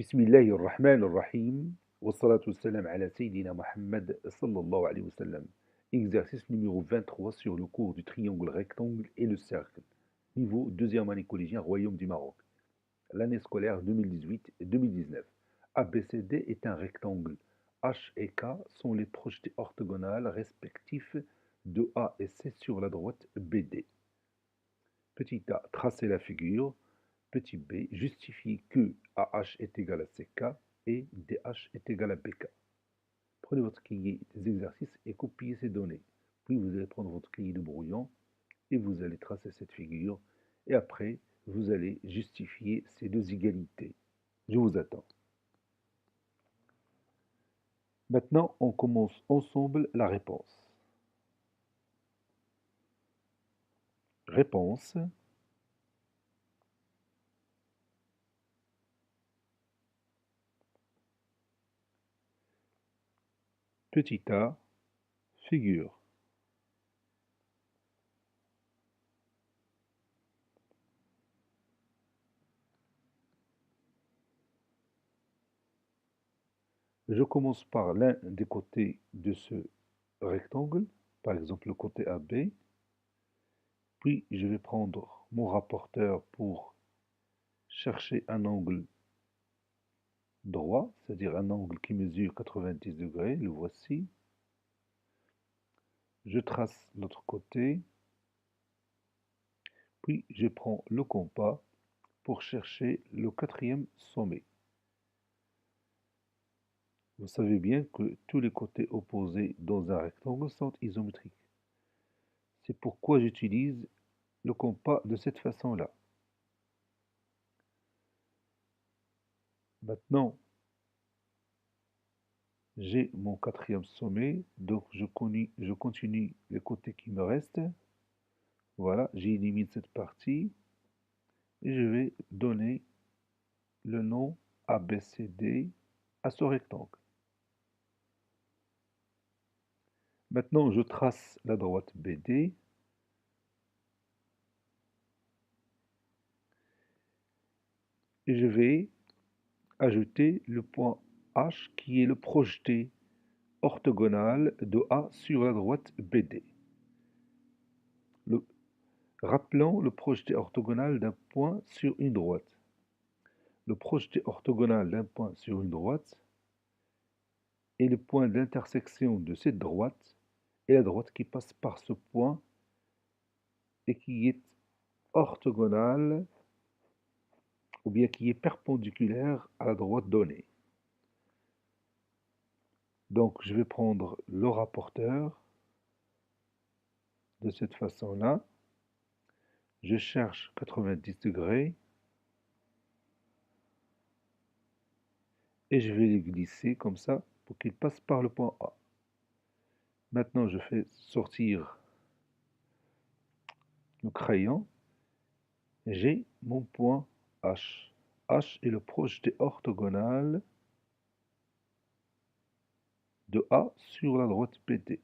Bismillahir Rahmanir Rahim. Wassalatu wassalam ala Sayyidina Muhammad sallallahu alayhi wa sallam. Exercice numéro 23 sur le cours du triangle rectangle et le cercle. Niveau deuxième année collégien, Royaume du Maroc. L'année scolaire 2018-2019. ABCD est un rectangle. H et K sont les projetés orthogonales respectifs de A et C sur la droite BD. Petit a, tracer la figure. Petit b, justifier que AH est égal à CK et DH est égal à BK. Prenez votre cahier des exercices et copiez ces données. Puis vous allez prendre votre cahier de brouillon et vous allez tracer cette figure. Et après, vous allez justifier ces deux égalités. Je vous attends. Maintenant, on commence ensemble la réponse. Réponse. Petit a, figure. Je commence par l'un des côtés de ce rectangle, par exemple le côté AB. Puis je vais prendre mon rapporteur pour chercher un angle droit, c'est-à-dire un angle qui mesure 90 degrés, le voici. Je trace l'autre côté, puis je prends le compas pour chercher le quatrième sommet. Vous savez bien que tous les côtés opposés dans un rectangle sont isométriques. C'est pourquoi j'utilise le compas de cette façon-là. Maintenant, j'ai mon quatrième sommet, donc je continue les côtés qui me restent. Voilà, j'élimine cette partie et je vais donner le nom ABCD à ce rectangle. Maintenant, je trace la droite BD. Et je vais ajouter le point H qui est le projeté orthogonal de A sur la droite BD. Rappelons le projeté orthogonal d'un point sur une droite. Le projeté orthogonal d'un point sur une droite est le point d'intersection de cette droite et la droite qui passe par ce point et qui est orthogonale ou bien qui est perpendiculaire à la droite donnée. Donc je vais prendre le rapporteur de cette façon-là. Je cherche 90 degrés et je vais les glisser comme ça pour qu'ils passent par le point A. Maintenant, je fais sortir le crayon. J'ai mon point H. H est le projeté orthogonal de A sur la droite BD.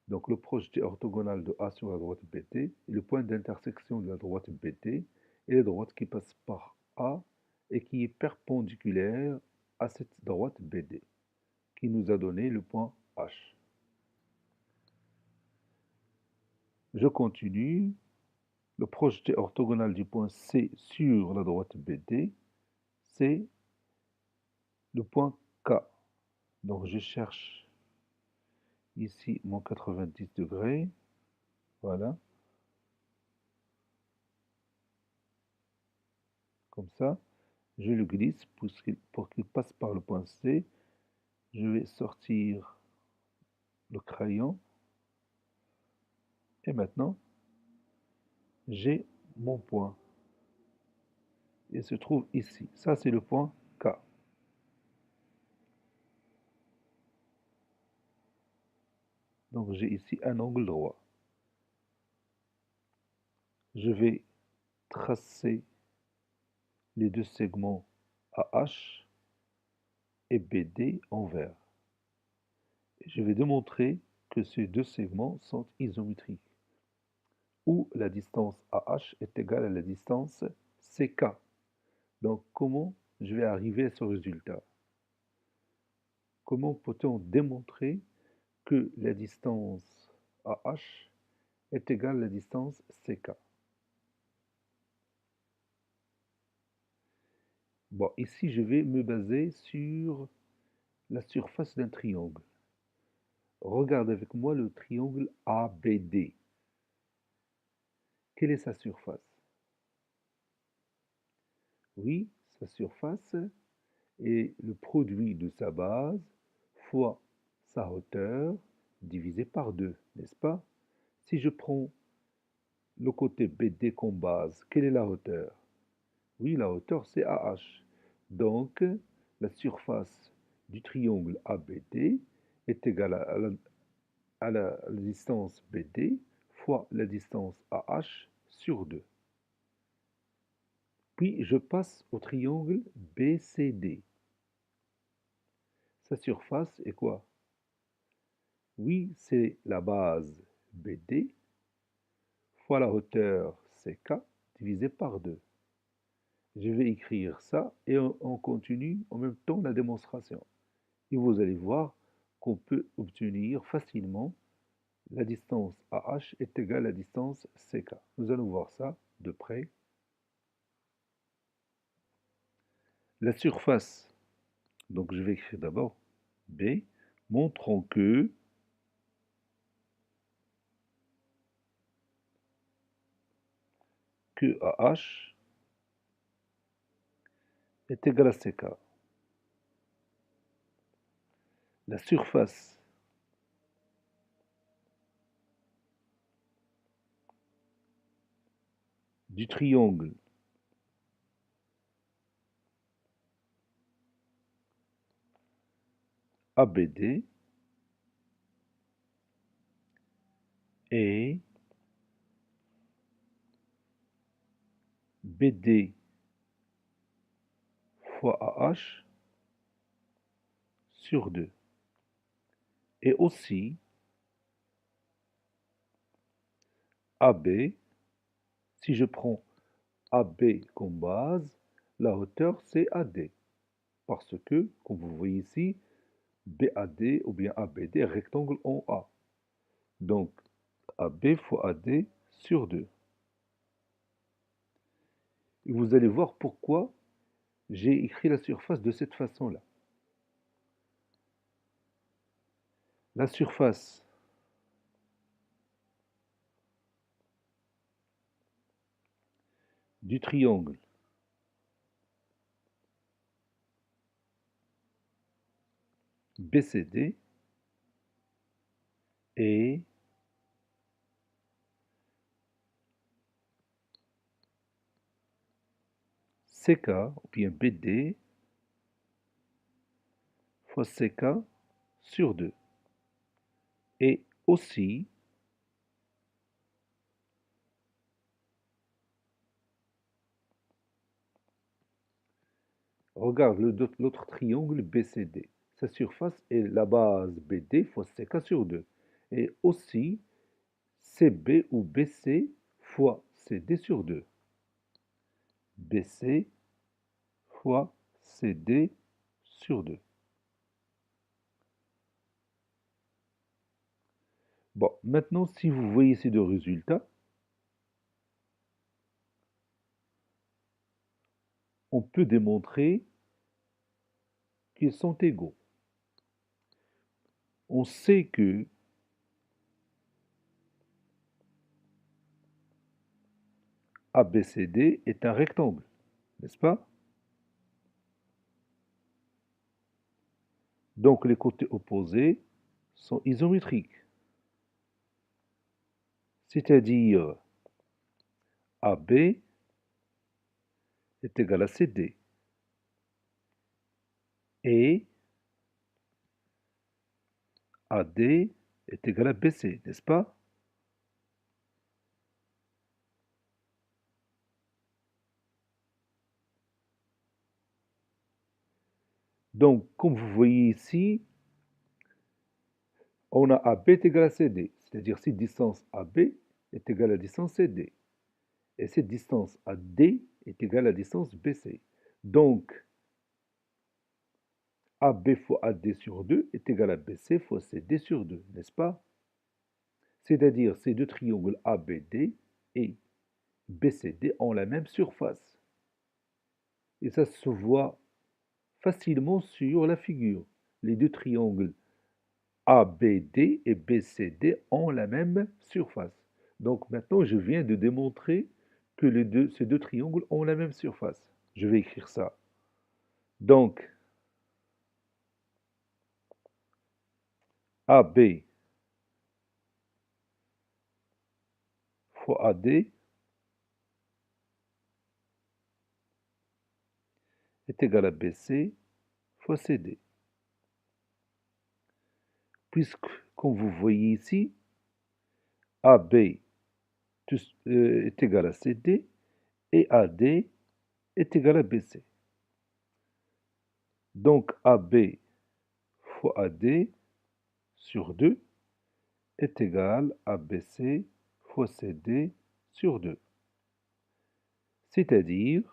Donc le projeté orthogonal de A sur la droite BD est le point d'intersection de la droite BD et la droite qui passe par A et qui est perpendiculaire à cette droite BD, qui nous a donné le point H. Je continue. Le projeté orthogonal du point C sur la droite BD, c'est le point K. Donc je cherche ici mon 90 degrés. Voilà. Comme ça. Je le glisse pour qu'il passe par le point C. Je vais sortir le crayon. Et maintenant, j'ai mon point. Il se trouve ici. Ça, c'est le point K. Donc j'ai ici un angle droit. Je vais tracer les deux segments AH et BD en vert. Je vais démontrer que ces deux segments sont isométriques, où la distance AH est égale à la distance CK. Donc comment je vais arriver à ce résultat. Comment peut-on démontrer que la distance AH est égale à la distance CK? Bon, ici, je vais me baser sur la surface d'un triangle. Regarde avec moi le triangle ABD. Quelle est sa surface? Oui, sa surface est le produit de sa base fois sa hauteur divisé par 2, n'est-ce pas? Si je prends le côté BD comme base, quelle est la hauteur? Oui, la hauteur c'est AH. Donc, la surface du triangle ABD est égale à la distance BD fois la distance AH sur 2. Puis je passe au triangle BCD. Sa surface est quoi? Oui, c'est la base BD fois la hauteur CK divisé par 2. Je vais écrire ça et on continue en même temps la démonstration. Et vous allez voir qu'on peut obtenir facilement la distance AH est égale à la distance CK. Nous allons voir ça de près. La surface, donc je vais écrire d'abord B, montrant que AH est égal à CK. La surface du triangle ABD est BD fois AH sur 2. Et aussi AB, si je prends AB comme base, la hauteur c'est AD. Parce que, comme vous voyez ici, BAD ou bien ABD est rectangle en A. Donc, AB fois AD sur 2. Et vous allez voir pourquoi j'ai écrit la surface de cette façon-là. La surface du triangle BCD est CK ou bien BD fois CK sur 2. Et aussi, regarde l'autre triangle BCD. Sa surface est la base BD fois CK sur 2. Et aussi CB ou BC fois CD sur 2. BC fois CD sur 2. Bon, maintenant, si vous voyez ces deux résultats, on peut démontrer qu'ils sont égaux. On sait que ABCD est un rectangle, n'est-ce pas? Donc les côtés opposés sont isométriques, c'est-à-dire AB est égal à CD et AD est égal à BC, n'est-ce pas? Donc, comme vous voyez ici, on a AB est égal à CD, c'est-à-dire cette distance AB est égale à la distance CD. Et cette distance AD est égale à la distance BC. Donc, AB fois AD sur 2 est égal à BC fois CD sur 2, n'est-ce pas? C'est-à-dire ces deux triangles ABD et BCD ont la même surface. Et ça se voit facilement sur la figure. Les deux triangles ABD et BCD ont la même surface. Donc maintenant, je viens de démontrer que ces deux triangles ont la même surface. Je vais écrire ça. Donc, AB fois AD est égal à BC fois CD. Puisque, comme vous voyez ici, AB est égal à CD et AD est égal à BC. Donc AB fois AD sur 2 est égal à BC fois CD sur 2. C'est-à-dire,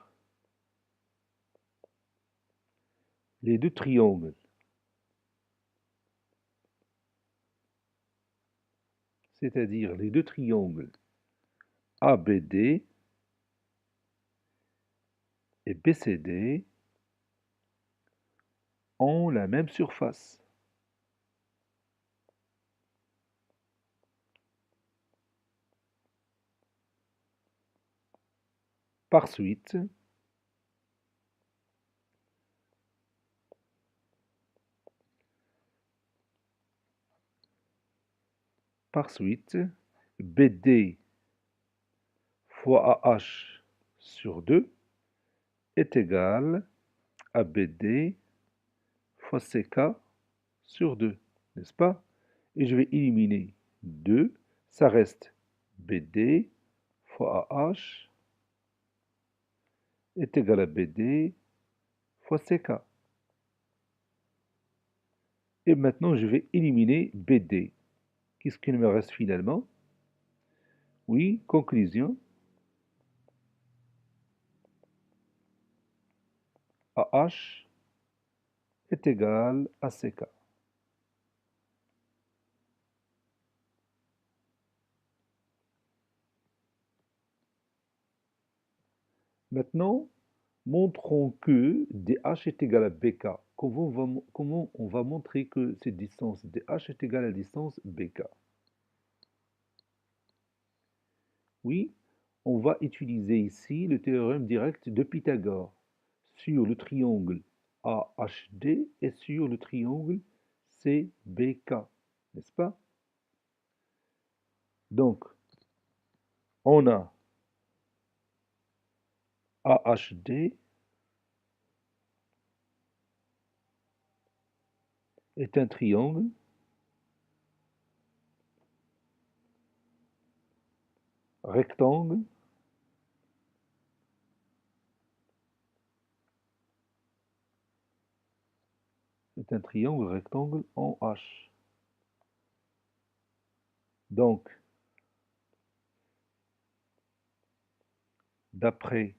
les deux triangles, ABD et BCD ont la même surface. Par suite, BD fois AH sur 2 est égal à BD fois CK sur 2, n'est-ce pas? Et je vais éliminer 2, ça reste BD fois AH est égal à BD fois CK. Et maintenant, je vais éliminer BD. Qu'est-ce qu'il me reste finalement? Oui, conclusion. AH est égal à CK. Maintenant, montrons que DH est égal à BK. Comment on va montrer que cette distance DH est égale à la distance BK? Oui, on va utiliser ici le théorème direct de Pythagore sur le triangle AHD et sur le triangle CBK, n'est-ce pas? Donc, on a AHD est un triangle rectangle en H. Donc, d'après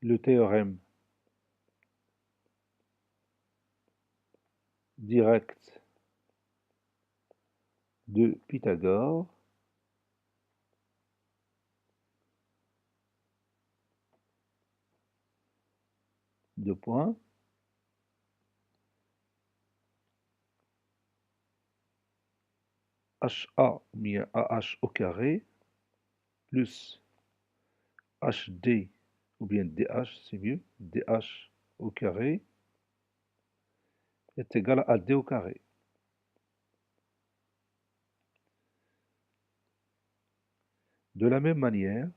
le théorème direct de Pythagore, deux points, HA ou bien AH au carré plus HD ou bien DH, c'est mieux, DH au carré est égal à AD au carré. De la même manière,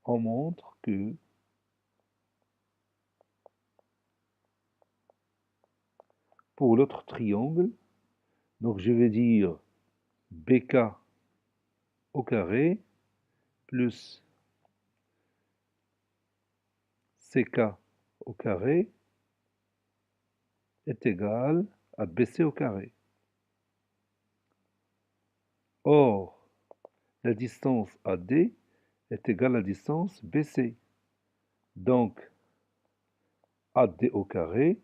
on montre que pour l'autre triangle, donc je vais dire BK au carré plus CK au carré est égal à BC au carré. Or, la distance AD est égale à la distance BC. Donc, AD au carré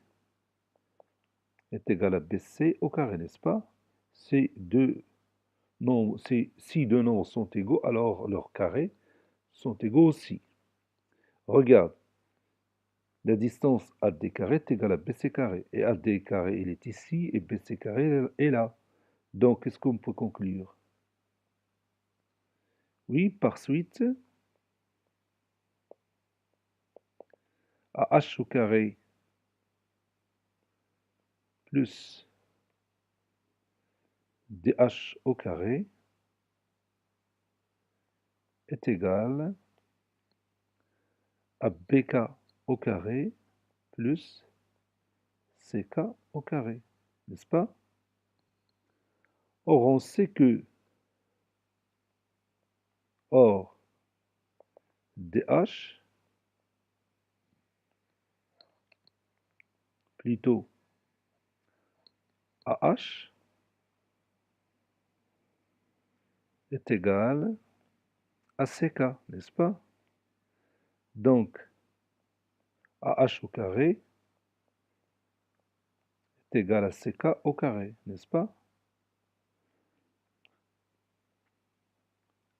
est égal à BC au carré, n'est-ce pas? Si deux nombres sont égaux, alors leurs carrés sont égaux aussi. Regarde, la distance AD carré est égale à BC carré. Et AD carré, il est ici, et BC carré est là. Donc, qu'est-ce qu'on peut conclure? Oui, par suite, AH au carré plus DH au carré est égal à BK au carré plus CK au carré, n'est-ce pas? Or, on sait que DH plutôt AH est égal à CK, n'est-ce pas? Donc, AH au carré est égal à CK au carré, n'est-ce pas?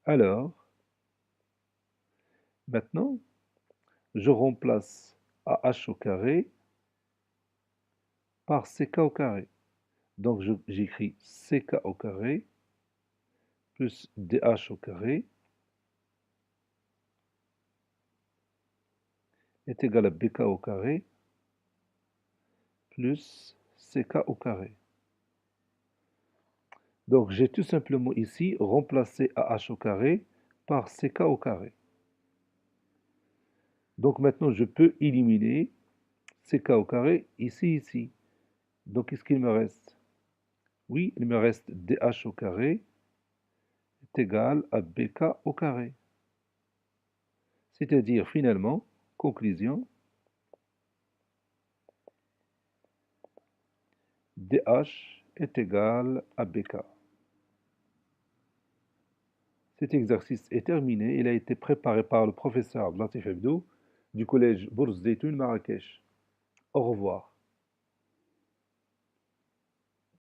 Alors, maintenant, je remplace AH au carré par CK au carré. Donc, j'écris CK au carré plus DH au carré est égal à BK au carré plus CK au carré. Donc, j'ai tout simplement ici remplacé AH au carré par CK au carré. Donc, maintenant, je peux éliminer CK au carré ici, ici. Donc, qu'est-ce qu'il me reste? Oui, il me reste DH au carré est égal à BK au carré. C'est-à-dire, finalement, conclusion, DH est égal à BK. Cet exercice est terminé. Il a été préparé par le professeur Abdelatif Hebdo du collège Bourz Zeytoun Marrakech. Au revoir.